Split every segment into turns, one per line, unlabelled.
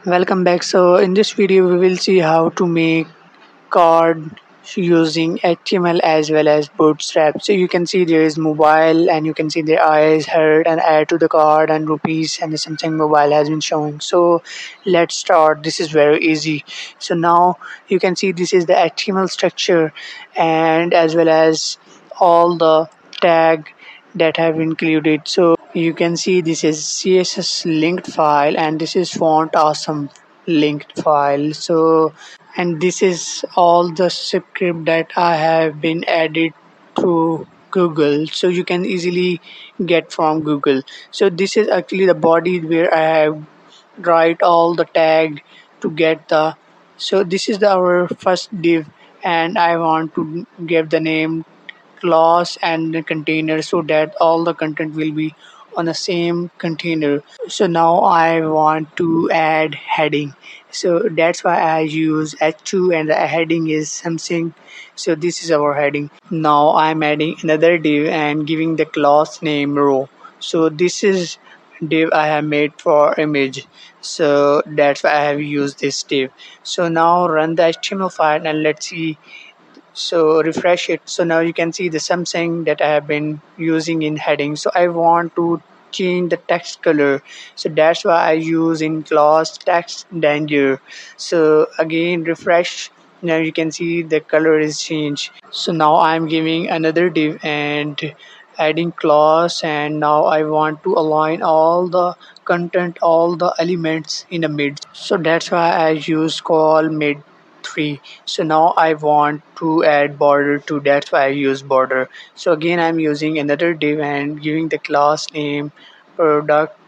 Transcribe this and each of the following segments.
Welcome back. So in this video we will see how to make card using HTML as well as Bootstrap. So you can see there is mobile and you can see the eyes, heard and add to the card and rupees and the Samsung mobile has been showing. So let's start. This is very easy. So now you can see this is the HTML structure and as well as all the tag that have included. So you can see this is CSS linked file and this is font awesome linked file. So and this is all the script that I have been added through Google, so you can easily get from Google. So this is actually the body where I have write all the tag to get the. So this is our first div and I want to give the name class and the container so that all the content will be on the same container. So now I want to add heading, so that's why I use h2 and the heading is something. So this is our heading. Now I'm adding another div and giving the class name row. So this is div I have made for image, so that's why I have used this div. So now run the html file and let's see. So refresh it. So now you can see the something that I have been using in heading. So I want to change the text color, so that's why I use in class text danger. So again refresh. Now you can see the color is changed. So now I'm giving another div and adding class, and now I want to align all the content, all the elements in the mid. So that's why I use call mid 3. So now I want to add border to, that's why I use border. So again I'm using another div and giving the class name product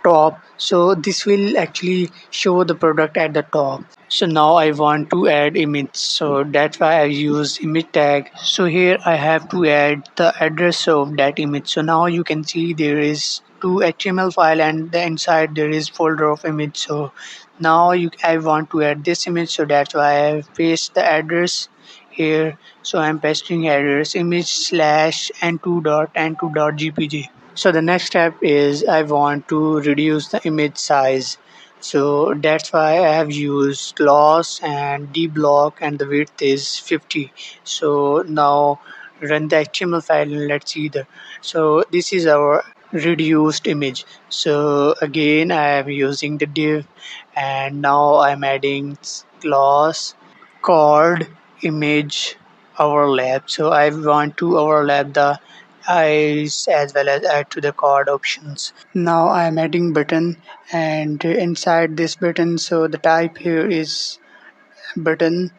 top. So this will actually show the product at the top. So now I want to add image, so that's why I use image tag. So here I have to add the address of that image. So now you can see there is two html file and the inside there is folder of image. So now I want to add this image, so that's why I paste the address here. So I'm pasting address image slash n2.n2.gpg. So the next step is I want to reduce the image size. So that's why I have used gloss and dblock and the width is 50. So now run the HTML file and let's see the. So this is our reduced image. So again I am using the div and now I'm adding gloss card image overlap. So I want to overlap the eyes as well as add to the card options. Now I am adding button and inside this button, so the type here is button.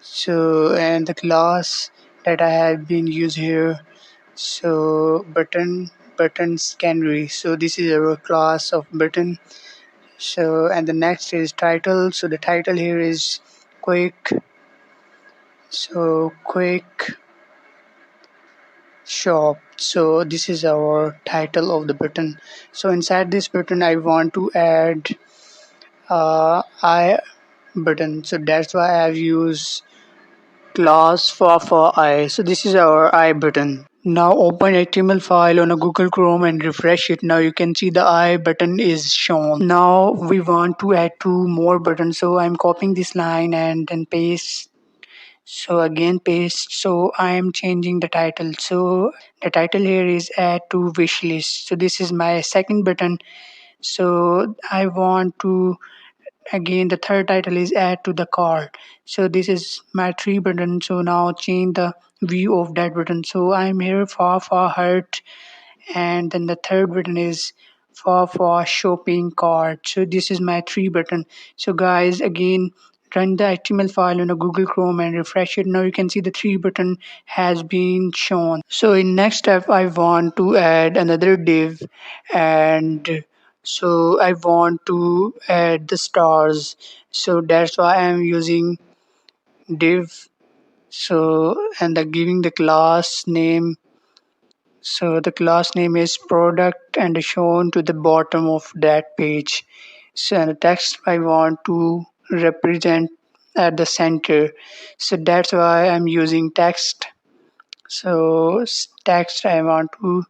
So and the class that I have been used here, so buttons canary. So this is our class of button. So and the next is title. So the title here is quick. So quick shop. So this is our title of the button. So inside this button I want to add I button. So that's why I have used class for I. So this is our I button. Now open HTML file on a Google Chrome and refresh it. Now you can see the I button is shown. Now we want to add two more buttons. So I'm copying this line and then paste. So again paste. So I am changing the title. So the title here is add to wish list. So this is my second button. So I want to, again the third title is add to the cart. So this is my three button. So now change the view of that button. So I'm here for heart, and then the third button is for shopping cart. So this is my three button. So guys, again run the html file on a Google Chrome and refresh it. Now you can see the three button has been shown. So in next step I want to add another div, and so I want to add the stars. So that's why I'm using div. So and the giving the class name. So the class name is product and shown to the bottom of that page. So and the text I want to represent at the center. So that's why I'm using text. So text I want to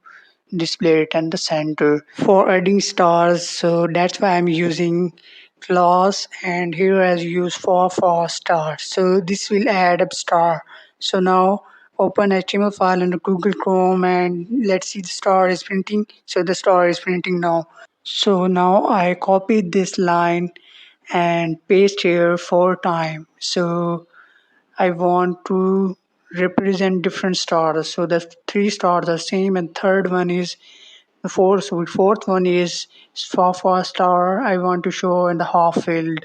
display it at the center. For adding stars, so that's why I'm using class, and here as use for star. So this will add up star. So now open HTML file in Google Chrome and let's see the star is printing. So the star is printing now. So now I copied this line and paste here 4 times. So I want to represent different stars. So the 3 stars are same and third one is the fourth one is for star. I want to show in the half filled,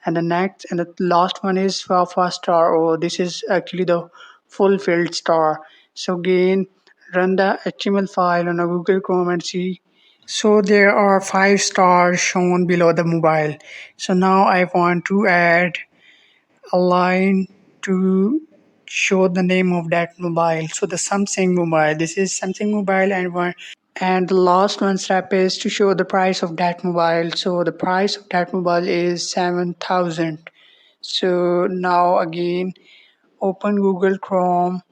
and the next and the last one is for star. Oh, this is actually the full filled star. So again, run the HTML file on a Google Chrome and see. So there are 5 stars shown below the mobile. So now I want to add a line to show the name of that mobile. So the Samsung mobile. This is Samsung mobile and the last one step is to show the price of that mobile. So the price of that mobile is 7,000. So now again open Google Chrome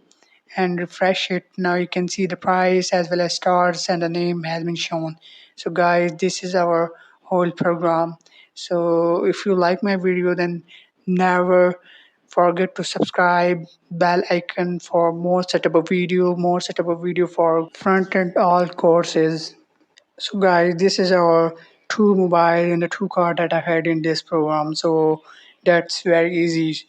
and refresh it. Now you can see the price as well as stars and the name has been shown. So guys, this is our whole program. So if you like my video, then never forget to subscribe, bell icon for more setup of video for front end all courses. So guys, this is our two mobile and the two card that I had in this program. So that's very easy.